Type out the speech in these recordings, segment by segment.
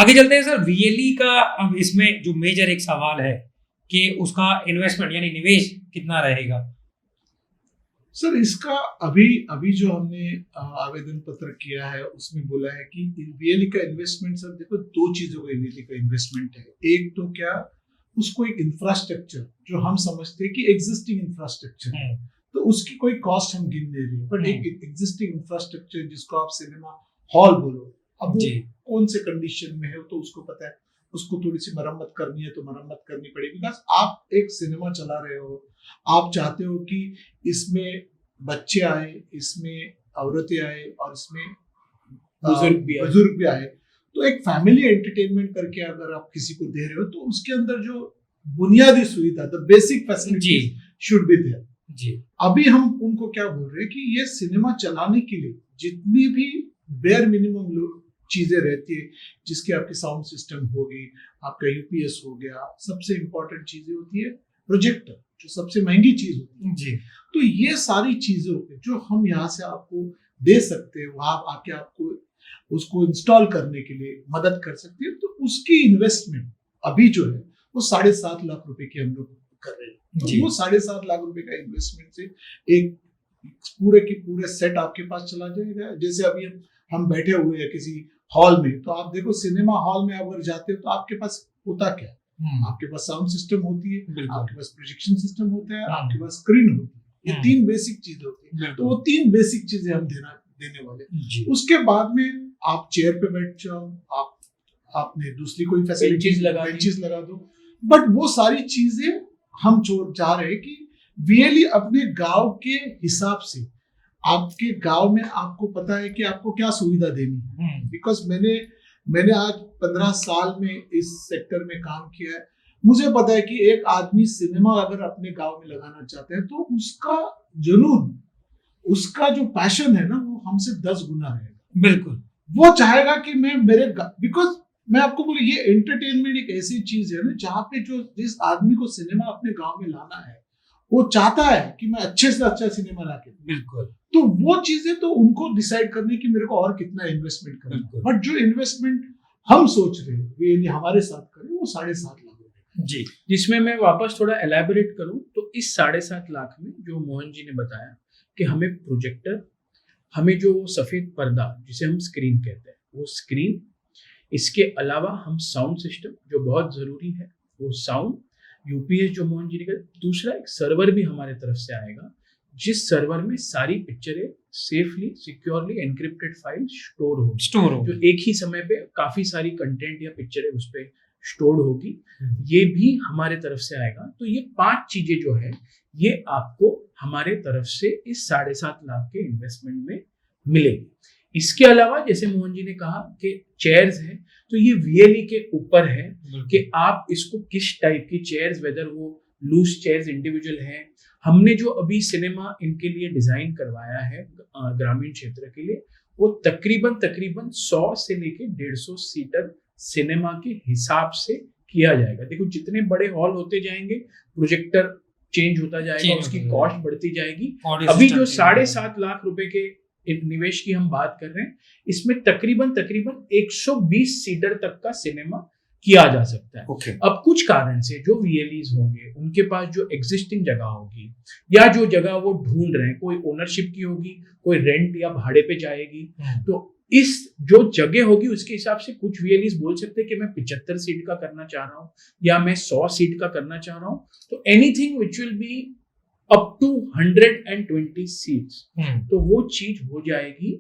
आगे चलते हैं सर। वीएलई का अब इसमें जो मेजर एक सवाल है कि उसका इन्वेस्टमेंट यानी निवेश कितना रहेगा। सर इसका अभी अभी जो हमने आवेदन पत्र किया है उसमें बोला है कि वीएलई का इन्वेस्टमेंट, सर देखो दो चीजों का वीएलई का इन्वेस्टमेंट है। एक तो क्या, उसको एक इंफ्रास्ट्रक्चर जो हम समझते हैं कि एग्जिस्टिंग इंफ्रास्ट्रक्चर है, तो उसकी कोई कॉस्ट हम गिन नहीं रहे, बट एक एग्जिस्टिंग इंफ्रास्ट्रक्चर जिसको आप सिनेमा हॉल बोलो, अब वो कौन से कंडीशन में है तो उसको पता है, उसको थोड़ी सी मरम्मत करनी है तो मरम्मत करनी पड़ेगी। बिकॉज आप एक सिनेमा चला रहे हो, आप चाहते हो कि इसमें बच्चे आए, इसमें औरतें आए और इसमें बुजुर्ग भी आए, तो एक फैमिली एंटरटेनमेंट करके अगर आप किसी को दे रहे हो तो उसके अंदर जो बुनियादी सुविधा, the basic facility should be there जी। अभी हम उनको क्या बोल रहे हैं कि ये सिनेमा चलाने के लिए जितनी भी बेयर मिनिमम चीजें रहती है, जिसकी आपकी साउंड सिस्टम होगी, आपका यूपीएस हो गया, सबसे इंपॉर्टेंट चीजें होती है प्रोजेक्टर, जो सबसे महंगी चीज होती है जी। तो ये सारी चीजें जो हम यहाँ से आपको दे सकते हैं, वहां आके आपको उसको इंस्टॉल करने के लिए मदद कर सकते हैं, तो उसकी इन्वेस्टमेंट अभी जो है वो 7.5 लाख रुपए की हम लोग कर रहे हैं। तो वो 7.5 लाख रुपए का इन्वेस्टमेंट से एक पूरे के पूरे सेट आपके पास चला जाएगा। जैसे अभी हम बैठे हुए हैं किसी हॉल में, तो आप देखो सिनेमा हॉल में अगर जाते हो तो आपके पास होता क्या, आपके पास साउंड सिस्टम होती है, आपके पास प्रोजेक्शन सिस्टम होता है, आपके पास स्क्रीन होती है, ये 3 बेसिक चीजें होती है। तो वो 3 बेसिक चीजें हम देने वाले। उसके बाद में आप चेयर पे बैठ जाओ, आपने दूसरी कोई फैसिलिटीज बेंचेस लगा दो, बट वो सारी चीजें हम चाह रहे हैं कि वीएलई अपने गांव के हिसाब से, आपके गांव में आपको पता है कि आपको क्या सुविधा देनी है। बिकॉज मैंने आज 15 साल में इस सेक्टर में काम किया है, मुझे पता है कि एक आदमी सिनेमा अगर अपने गांव में लगाना चाहता है तो उसका जुनून, उसका जो पैशन है ना, वो हमसे 10 गुना रहेगा। बिल्कुल वो चाहेगा कि मैं बिकॉज मैं आपको बोलूं, ये एंटरटेनमेंट एक ऐसी चीज है ना जहाँ पे जिस आदमी को सिनेमा अपने गांव में लाना है, वो चाहता है कि मैं अच्छे से अच्छा सिनेमा ला के, बिल्कुल, तो वो चीजें तो उनको डिसाइड करने की मेरे को और कितना इन्वेस्टमेंट करना है। बट जो इन्वेस्टमेंट हम सोच रहे हैं वीएलई हमारे साथ करे, वो 7.5 लाख रुपए जी। जिसमें मैं वापस थोड़ा एलैबोरेट करूं तो इस 7.5 लाख में जो मोहन जी ने बताया कि हमें प्रोजेक्टर, हमें जो सफेद पर्दा जिसे हम स्क्रीन कहते हैं, वो स्क्रीन, इसके अलावा हम साउंड सिस्टम जो बहुत जरूरी है, वो साउंड, यूपीएस जो मोहन जी ने कहा, दूसरा एक सर्वर भी हमारे तरफ से आएगा, जिस सर्वर में सारी पिक्चरें safely, securely encrypted file store होगी, जो एक ही समय पे काफी सारी कंटेंट या पिक्चरें उस पर स्टोर होगी, ये भी हमारे तरफ से आएगा। तो ये 5 चीजें जो है ये आपको हमारे तरफ से इस 7.5 लाख के इन्वेस्टमेंट में मिलेगी। इसके अलावा जैसे मोहन जी ने कहा कि चेयर्स है, तो ये वीएलई के ऊपर है कि आप इसको किस टाइप की चेयर्स, वेदर वो लूज चेयर्स इंडिविजुअल है। हमने जो अभी सिनेमा इनके लिए डिजाइन करवाया है ग्रामीण क्षेत्र के लिए, वो तकरीबन 100 से लेके 150 सीटर सिनेमा के हिसाब से किया जाएगा। देखो जितने बड़े हॉल होते जाएंगे, प्रोजेक्टर चेंज होता जाएगा, उसकी कॉस्ट बढ़ती जाएगी। अभी जो 7.5 लाख रुपए के निवेश की हम बात कर रहे हैं, इसमें तकरीबन 120 सीटर तक का सिनेमा किया जा सकता है। अब कुछ कारण से जो वीएलईज होंगे, उनके पास जो एग्जिस्टिंग जगह होगी या जो जगह वो ढूंढ रहे हैं, कोई ओनरशिप की होगी, कोई रेंट या भाड़े पे जाएगी, तो इस जो जगह होगी उसके हिसाब से कुछ वीएलईज बोल सकते हैं कि मैं 75 सीट का करना चाह रहा हूँ या मैं 100 सीट का करना चाह रहा हूँ। तो anything which will be up to 120 seats, तो वो चीज हो जाएगी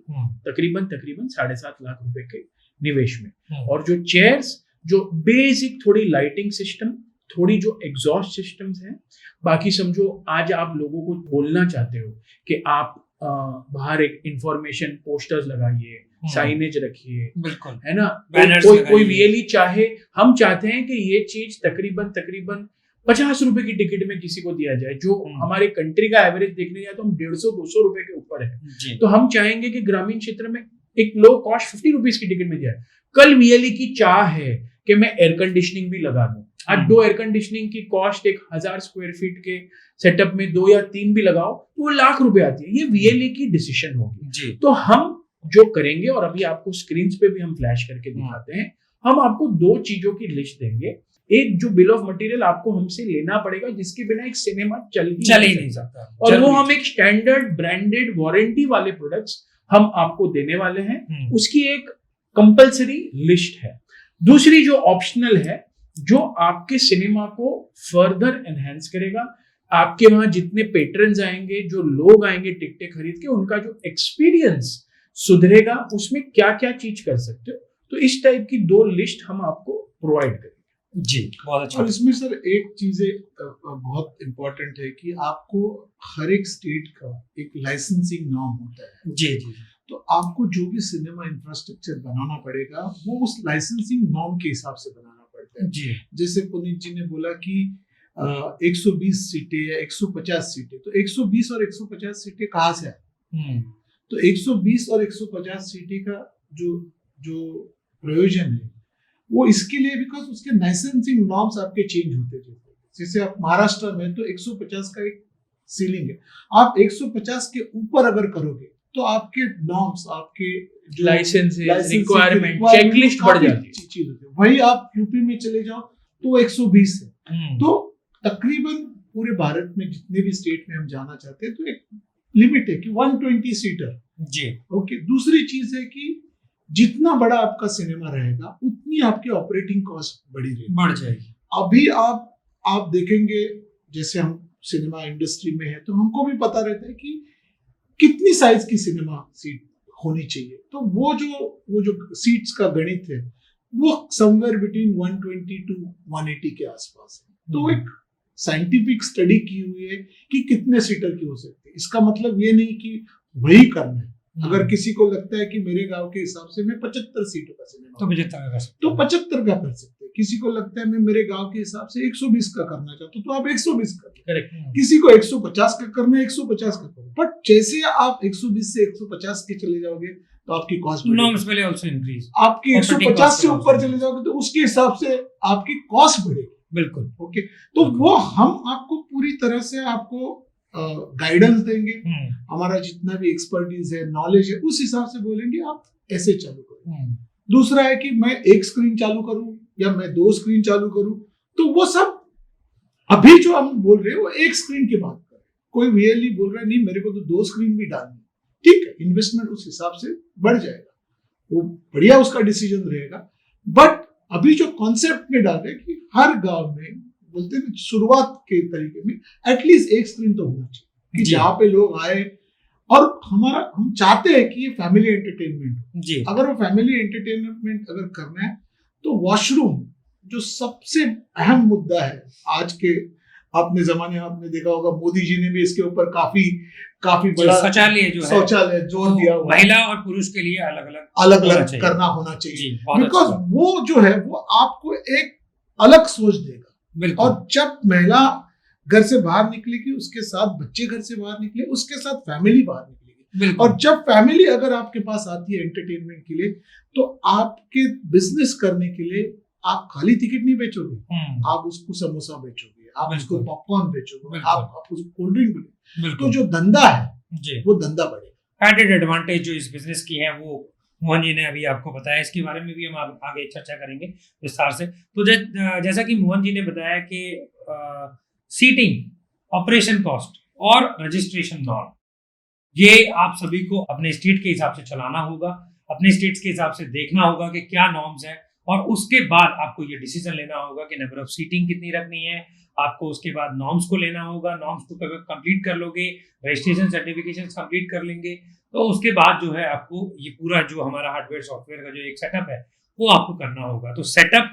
तकरीबन 7.5 लाख रुपए के निवेश में। और जो चेयर्स, जो बेसिक थोड़ी लाइटिंग सिस्टम, थोड़ी जो एग्जॉस्ट सिस्टम्स हैं, बाकी समझो आज आप लोगों को बोलना चाहते हो कि आप बाहर एक इंफॉर्मेशन पोस्टर्स लगाइए, साइनेज रखिए, बिल्कुल है ना, कोई वीएलई चाहे, हम चाहते हैं कि ये चीज तकरीबन 50 रुपए की टिकट में किसी को दिया जाए, जो हमारे कंट्री का एवरेज देखने जाए तो हम 150-200 रुपए के ऊपर है। तो हम चाहेंगे कि ग्रामीण क्षेत्र में एक लो कॉस्ट 50 रुपीज की टिकट में दिया जाए। कल वीएलई की चाह है कि मैं एयर कंडीशनिंग भी लगा दूं, आज 2 एयर कंडीशनिंग की कॉस्ट 1000 स्क्वायर फीट के सेटअप में 2 या 3 भी लगाओ तो वो लाख रुपए आती है। ये वीएलई की डिसीजन होगी। तो हम जो करेंगे, और अभी आपको स्क्रीन पे भी हम फ्लैश करके दिखाते हैं, हम आपको 2 चीजों की लिस्ट देंगे। एक जो बिल ऑफ मटेरियल आपको हमसे लेना पड़ेगा, जिसके बिना एक सिनेमा चल ही नहीं सकता, और वो हम एक स्टैंडर्ड ब्रांडेड वारंटी वाले प्रोडक्ट्स हम आपको देने वाले हैं। उसकी एक कंपलसरी लिस्ट है। दूसरी जो ऑप्शनल है, जो आपके सिनेमा को फर्दर एनहेंस करेगा, आपके वहां जितने पेट्रन्स आएंगे, जो लोग आएंगे टिकटें खरीद के, उनका जो एक्सपीरियंस सुधरेगा, उसमें क्या क्या चीज कर सकते हो। तो इस टाइप की 2 लिस्ट हम आपको प्रोवाइड करेंगे। जी, बहुत अच्छा। और इसमें सर एक चीज बहुत इंपॉर्टेंट है कि आपको हर एक स्टेट का एक लाइसेंसिंग नॉर्म होता है। जी जी। तो आपको जो भी सिनेमा इंफ्रास्ट्रक्चर बनाना पड़ेगा वो उस लाइसेंसिंग नॉर्म के हिसाब से बनाना पड़ता है। जी। जैसे पुनीत जी ने बोला कि 120 सीटें या 150 सीटें, तो 120 और 150 सीटें कहाँ से आए? तो 120 और 150 सीटें का जो प्रयोजन है वो इसके लिए बिकॉज उसके लाइसेंसिंग नॉर्म्स आपके चेंज होते रहते हैं। जैसे आप महाराष्ट्र में तो 150 का एक सीलिंग है, आप 150 के ऊपर अगर करोगे तो आपके नॉर्म्स, आपके जो लाइसेंसेस, रिक्वायरमेंट, चेकलिस्ट बढ़ जाती है। वही आप यूपी में चले जाओ तो 120 है। तो तकरीबन पूरे भारत में जितने भी स्टेट में हम जाना चाहते हैं तो एक लिमिट है कि 120 सीटर। जी। ओके। दूसरी चीज है कि जितना बड़ा आपका सिनेमा रहेगा उतनी आपकी ऑपरेटिंग कॉस्ट बढ़ जाएगी। अभी आप देखेंगे, जैसे हम सिनेमा इंडस्ट्री में है तो हमको भी पता रहता है कि कितनी साइज की सिनेमा सीट होनी चाहिए। तो वो जो सीट्स का गणित है वो समवेयर बिटवीन 120 टू 180 के आसपास है। तो एक साइंटिफिक स्टडी की हुई है कि कितने सीटर की हो सकती है। इसका मतलब ये नहीं कि वही करना है। अगर किसी को लगता है कि मेरे गांव के हिसाब से मैं 75 सीटों का सिनेमा तो 75 का कर सकते हैं। किसी को लगता है मैं मेरे गांव के हिसाब से 120 का करना चाहता हूँ तो आप 120 कर। किसी को 150 का करना है 150 का करो। बट जैसे आप 120 से 150 के चले जाओगे तो आपकी कॉस्ट आपकी 150 से ऊपर चले जाओगे तो उसके हिसाब से आपकी कॉस्ट बढ़ेगी। बिल्कुल। ओके। तो वो हम आपको पूरी तरह से आपको गाइडेंस देंगे। हमारा जितना भी एक्सपर्टीज है, नॉलेज है, उस हिसाब से बोलेंगे आप ऐसे चालू करो। दूसरा है कि मैं एक स्क्रीन चालू करूं या मैं 2 स्क्रीन चालू करूं, तो वो सब अभी जो हम बोल रहे हैं वो एक स्क्रीन की बात कर रहे हैं। कोई रियली बोल रहा है नहीं मेरे को तो 2 स्क्रीन भी डालनी है, ठीक है, इन्वेस्टमेंट उस हिसाब से बढ़ जाएगा, वो बढ़िया उसका डिसीजन रहेगा। बट अभी जो कॉन्सेप्ट में डाल रहे हैं कि हर गांव में बोलते हैं शुरुआत के तरीके में एटलीस्ट एक स्क्रीन तो होना चाहिए कि जहाँ पे लोग आए। और हम चाहते हैं कि ये फैमिली एंटरटेनमेंट जी। अगर वो फैमिली एंटरटेनमेंट अगर करना है तो वॉशरूम जो सबसे अहम मुद्दा है आज के, आपने जमाने में आपने देखा होगा मोदी जी ने भी इसके ऊपर काफी बड़ा शौचालय जोर दिया हुआ, महिला और पुरुष के लिए अलग अलग करना होना चाहिए। बिकॉज वो जो है वो आपको एक अलग सोच देगा। और जब महिला घर से बाहर निकलेगी उसके साथ बच्चे घर से बाहर निकले, उसके साथ फैमिली बाहर निकलेगी। और जब फैमिली अगर आपके पास आती है एंटरटेनमेंट के लिए तो आपके बिजनेस करने के लिए आप खाली टिकट नहीं बेचोगे, आप उसको समोसा बेचोगे, आप उसको पॉपकॉर्न बेचोगे, आप उसको कोल्ड ड्रिंक बेचोगे। तो जो धंधा है वो धंधा बढ़ेगा। एडेड एडवांटेज जो इस बिजनेस की है वो मोहन जी ने अभी आपको बताया, इसके बारे में भी हम आगे चर्चा करेंगे विस्तार से। तो जैसा कि मोहन जी ने बताया कि सीटिंग, ऑपरेशन कॉस्ट और रजिस्ट्रेशन नॉर्म, ये आप सभी को अपने स्टेट के हिसाब से चलाना होगा, अपने स्टेट्स के हिसाब से देखना होगा कि क्या नॉर्म्स है, और उसके बाद आपको ये डिसीजन लेना होगा कि नंबर ऑफ सीटिंग कितनी रखनी है। आपको उसके बाद नॉर्म्स को लेना होगा, नॉर्म्स को कंप्लीट कर लोगे, रजिस्ट्रेशन सर्टिफिकेशन कंप्लीट कर लेंगे, तो उसके बाद जो है आपको ये पूरा जो हमारा हार्डवेयर सॉफ्टवेयर का जो एक सेटअप है वो आपको करना होगा। तो सेटअप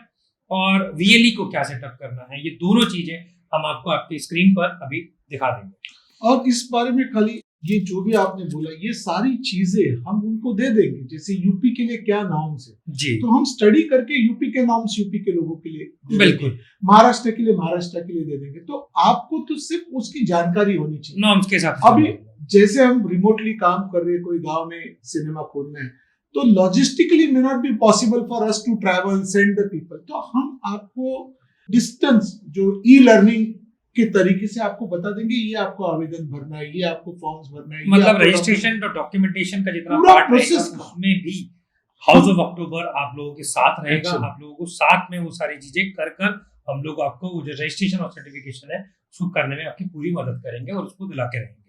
और वीएलई को क्या सेटअप करना है, ये दोनों चीजें हम आपको आपकी स्क्रीन पर अभी दिखा देंगे। और इस बारे में खाली ये जो भी आपने बोला ये सारी चीजें हम उनको दे देंगे। जैसे यूपी के लिए क्या नॉर्म्स है जी, तो हम स्टडी करके यूपी के नॉर्म्स यूपी के लोगों के लिए बिल्कुल, महाराष्ट्र के लिए महाराष्ट्र के लिए दे देंगे। तो आपको तो सिर्फ उसकी जानकारी होनी चाहिए नॉर्म्स के हिसाब से। अभी जैसे हम रिमोटली काम कर रहे हैं, कोई गांव में सिनेमा खोलना है तो logistically may not be possible for us to travel send the people, तो हम आपको डिस्टेंस जो ई लर्निंग के तरीके से आपको बता देंगे, ये आपको आवेदन भरना है, ये आपको फॉर्म्स भरना है, मतलब रजिस्ट्रेशन और डॉक्यूमेंटेशन का जितना पार्ट है उसमें भी हाउस ऑफ अक्टूबर आप लोगों के साथ रहेगा, Excellent. आप लोगों को साथ में वो सारी चीजें कर कर हम लोग आपको वो जो रजिस्ट्रेशन और सर्टिफिकेशन है उसको करने में आपकी पूरी मदद करेंगे और उसको दिला के रहेंगे।